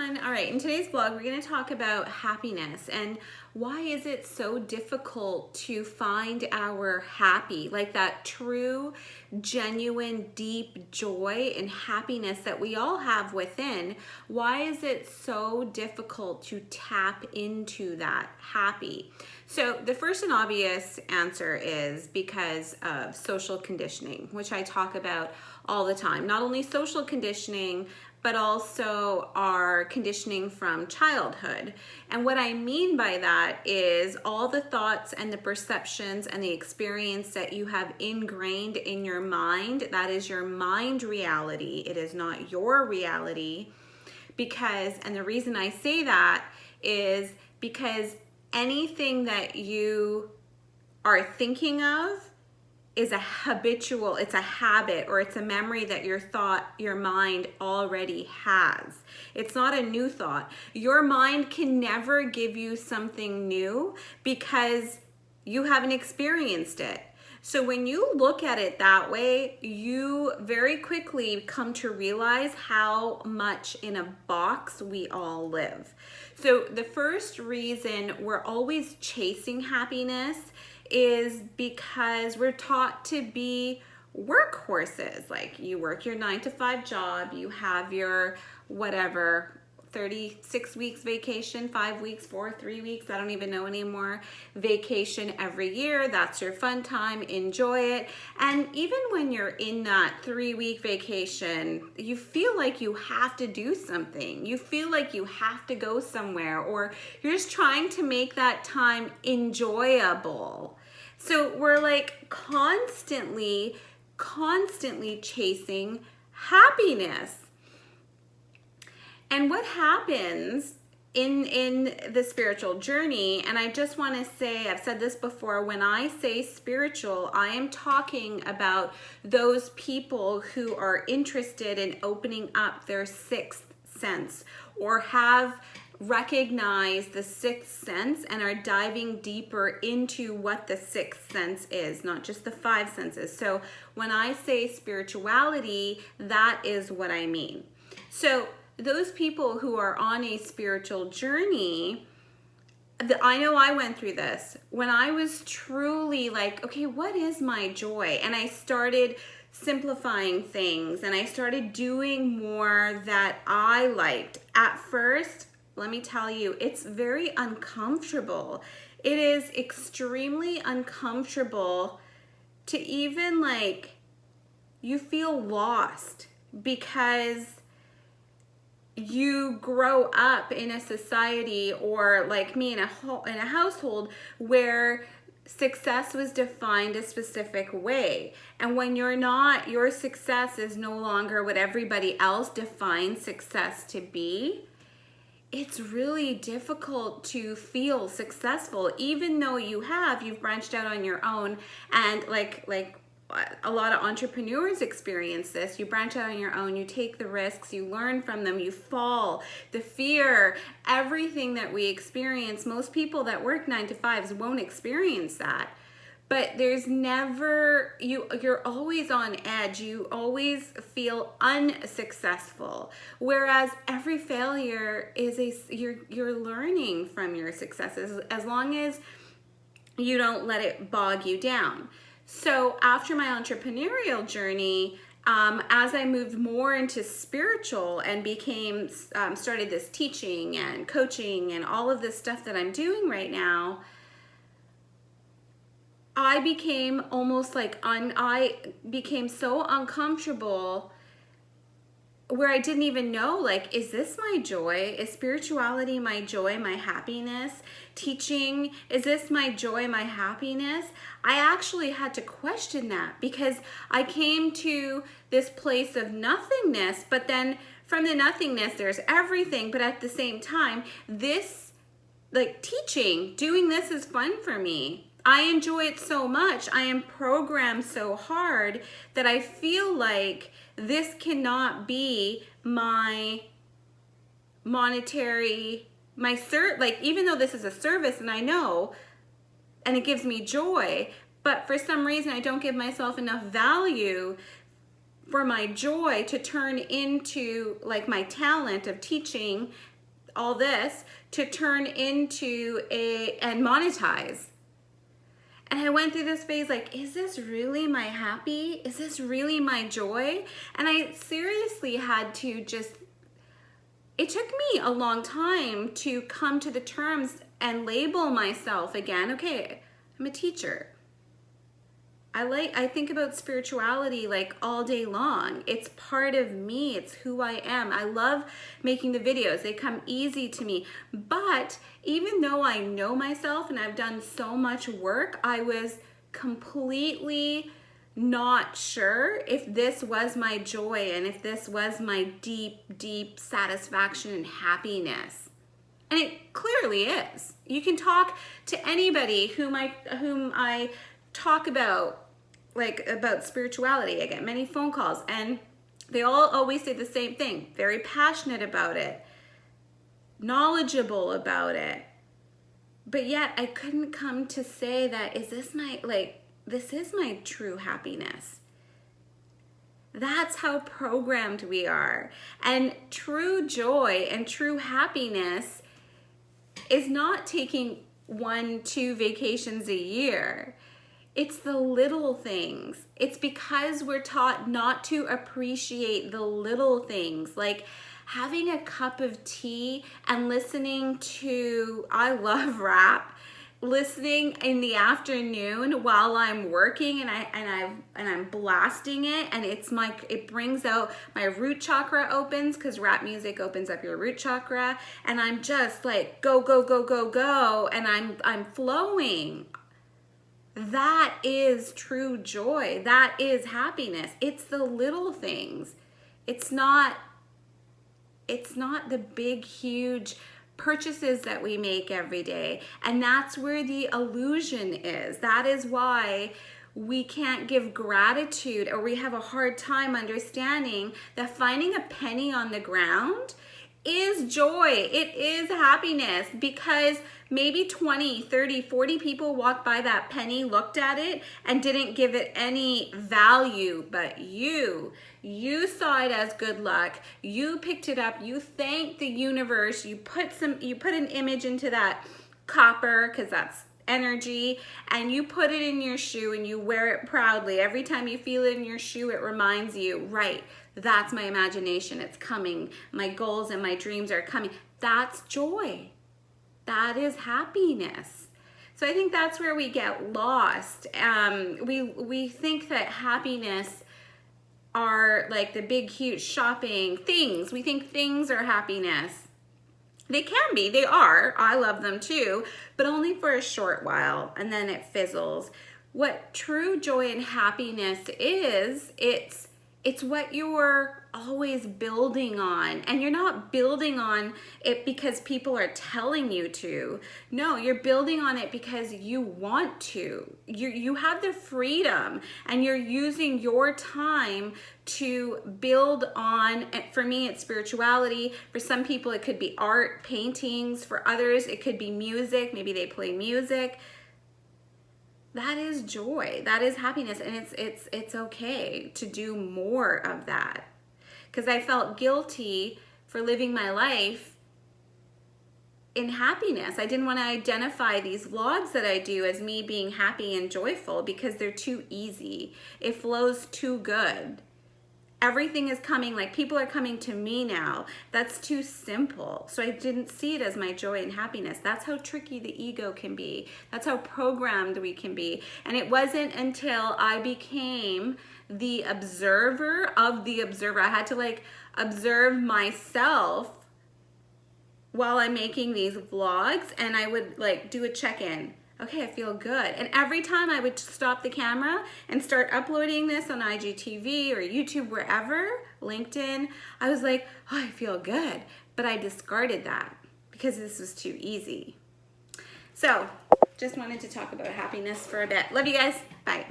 everyone. All right, in today's vlog, we're going to talk about happiness and why is it so difficult to find our happy, like that true, genuine, deep joy and happiness that we all have within. Why is it so difficult to tap into that happy? So the first and obvious answer is because of social conditioning, which I talk about all the time. Not only social conditioning, but also our conditioning from childhood. And what I mean by that is all the thoughts and the perceptions and the experience that you have ingrained in your mind. That is your mind reality. It is not your reality. And the reason I say that is because anything that you are thinking of is a habitual, it's a habit, or it's a memory that your mind already has. It's not a new thought. Your mind can never give you something new because you haven't experienced it. So when you look at it that way, you very quickly come to realize how much in a box we all live. So the first reason we're always chasing happiness is because we're taught to be workhorses. Like you work your 9-to-5 job, you have your whatever 36 weeks vacation, 5 weeks, 3 weeks, I don't even know anymore, vacation every year. That's your fun time, enjoy it. And even when you're in that 3-week vacation, you feel like you have to do something. You feel like you have to go somewhere, or you're just trying to make that time enjoyable. So we're like constantly chasing happiness. And what happens in the spiritual journey, and I just want to say, I've said this before, when I say spiritual, I am talking about those people who are interested in opening up their sixth sense, or have recognized the sixth sense and are diving deeper into what the sixth sense is, not just the 5 senses. So when I say spirituality, that is what I mean. So those people who are on a spiritual journey, I know I went through this when I was truly like, okay, what is my joy? And I started simplifying things and I started doing more that I liked. At first, let me tell you, it's very uncomfortable. It is extremely uncomfortable to even you feel lost because you grow up in a society, or like me, in a household where success was defined a specific way. And when you're not, your success is no longer what everybody else defines success to be. It's really difficult to feel successful, even though you've branched out on your own. And like a lot of entrepreneurs experience this. You branch out on your own, you take the risks, you learn from them, you fall, the fear, everything that we experience. Most people that work 9-to-5s won't experience that. But there's never, you're always on edge. You always feel unsuccessful. Whereas every failure is you're learning from your successes, as long as you don't let it bog you down. So after my entrepreneurial journey, as I moved more into spiritual and started this teaching and coaching and all of this stuff that I'm doing right now, I became I became so uncomfortable where I didn't even know, is this my joy? Is spirituality my joy, my happiness? Teaching, is this my joy, my happiness? I actually had to question that because I came to this place of nothingness, but then from the nothingness, there's everything. But at the same time, this, teaching, doing this is fun for me. I enjoy it so much. I am programmed so hard that I feel like this cannot be my monetary, even though this is a service and I know, and it gives me joy, but for some reason I don't give myself enough value for my joy to turn into my talent of teaching all this to turn into and monetize. And I went through this phase like, is this really my happy? Is this really my joy? And I seriously had to it took me a long time to come to the terms and label myself again. Okay, I'm a teacher. I think about spirituality like all day long. It's part of me. It's who I am. I love making the videos. They come easy to me. But even though I know myself and I've done so much work, I was completely not sure if this was my joy and if this was my deep, deep satisfaction and happiness. And it clearly is. You can talk to anybody whom I talk about, like about spirituality. I get many phone calls and they all always say the same thing. Very passionate about it, knowledgeable about it. But yet I couldn't come to say that, is this this is my true happiness. That's how programmed we are. And true joy and true happiness is not taking 1-2 vacations a year. It's the little things. It's because we're taught not to appreciate the little things, like having a cup of tea and listening to, I love rap, listening in the afternoon while I'm working and I'm blasting it, and it brings out my root chakra opens, because rap music opens up your root chakra, and I'm just like go go go go go, and I'm flowing. That is true joy. That is happiness. It's the little things. It's not the big, huge purchases that we make every day. And that's where the illusion is. That is why we can't give gratitude, or we have a hard time understanding that finding a penny on the ground is joy. It is happiness, because maybe 20, 30, 40 people walked by that penny, looked at it, and didn't give it any value, but you saw it as good luck. You picked it up, you thanked the universe, you put an image into that copper, because that's energy, and you put it in your shoe and you wear it proudly. Every time you feel it in your shoe, it reminds you, right, that's my imagination, it's coming. My goals and my dreams are coming. That's joy. That is happiness. So I think that's where we get lost. We think that happiness are like the big, huge shopping things. We think things are happiness. They can be, they are. I love them too, but only for a short while, and then it fizzles. What true joy and happiness is, it's what you're always building on, and you're not building on it because people are telling you to. No, you're building on it because you want to. You have the freedom, and you're using your time to build on. For me, it's spirituality. For some people, it could be art, paintings. For others, it could be music. Maybe they play music. That is joy. That is happiness, and it's okay to do more of that. Because I felt guilty for living my life in happiness. I didn't want to identify these vlogs that I do as me being happy and joyful, because they're too easy. It flows too good. Everything is coming, like people are coming to me now. That's too simple. So I didn't see it as my joy and happiness. That's how tricky the ego can be. That's how programmed we can be. And it wasn't until I became the observer of the observer. I had to like observe myself while I'm making these vlogs, and I would like do a check-in. Okay, I feel good. And every time I would stop the camera and start uploading this on IGTV or YouTube, wherever, LinkedIn, I was like, oh, I feel good. But I discarded that because this was too easy. So just wanted to talk about happiness for a bit. Love you guys. Bye.